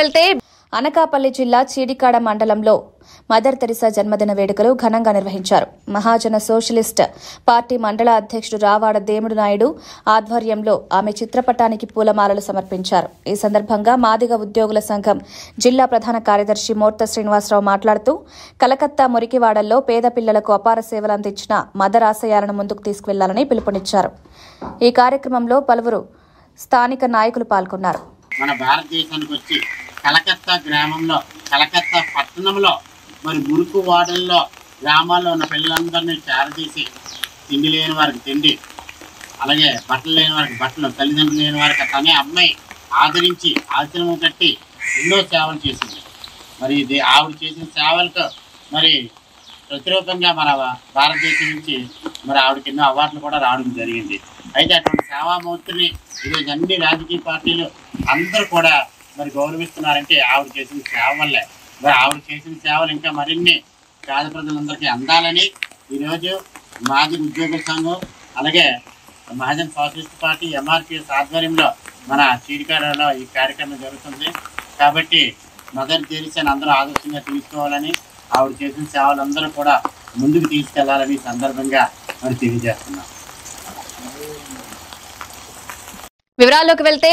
వెళ్తే అనకాపల్లి జిల్లా చీడికాడ మండలంలో మదర్ తెరిసా జన్మదిన వేడుకలు ఘనంగా నిర్వహించారు. మహాజన సోషలిస్ట్ పార్టీ మండల అధ్యక్షుడు రావాడ దేముడు నాయుడు ఆధ్వర్యంలో ఆమె చిత్రపటానికి పూలమాలలు సమర్పించారు. ఈ సందర్భంగా మాదిగ ఉద్యోగుల సంఘం జిల్లా ప్రధాన కార్యదర్శి మోర్త శ్రీనివాసరావు మాట్లాడుతూ కలకత్తా మురికివాడల్లో పేద పిల్లలకు అపార సేవలు అందించిన మదర్ ఆశయాలను ముందుకు తీసుకువెళ్లాలని పిలుపునిచ్చారు. ఈ కార్యక్రమంలో పలువురు స్థానిక నాయకులు పాల్గొన్నారు. మన భారతదేశానికి వచ్చి కలకత్తా గ్రామంలో, కలకత్తా పట్టణంలో మరి మురుకు వాడల్లో గ్రామాల్లో ఉన్న పిల్లలందరినీ చేరదీసి తిండి లేని వారికి తిండి, అలాగే బట్టలు లేని వారికి బట్టలు, తల్లిదండ్రులు లేని వారికి తనే అమ్మాయి ఆదరించి ఆశ్రమం కట్టి ఎన్నో సేవలు చేసింది. మరి ఇది ఆవిడ చేసిన సేవలకు మరి ప్రతిరూపంగా మన భారతదేశం నుంచి మరి ఆవిడకి ఎన్నో అవార్డులు కూడా రావడం జరిగింది. అయితే అటువంటి సేవామూర్తిని ఈరోజు అన్ని రాజకీయ పార్టీలు అందరూ కూడా మరి గౌరవిస్తున్నారంటే ఆవిడ చేసిన సేవ వల్లే. మరి ఆవిడ చేసిన సేవలు ఇంకా మరిన్ని పేద ప్రజలందరికీ అందాలని ఈరోజు మాజీ ఉద్యోగుల సంఘం అలాగే మహాజన్ సోషలిస్ట్ పార్టీ MRPS ఆధ్వర్యంలో మన చీడికాడలో ఈ కార్యక్రమం జరుగుతుంది. కాబట్టి మదర్ తెరిసాని అందరూ ఆదర్శంగా తీసుకోవాలని, ఆవిడ చేసిన సేవలందరూ కూడా ముందుకు తీసుకెళ్లాలని సందర్భంగా మరి తెలియజేస్తున్నాం. వివరాల్లోకి వెళ్తే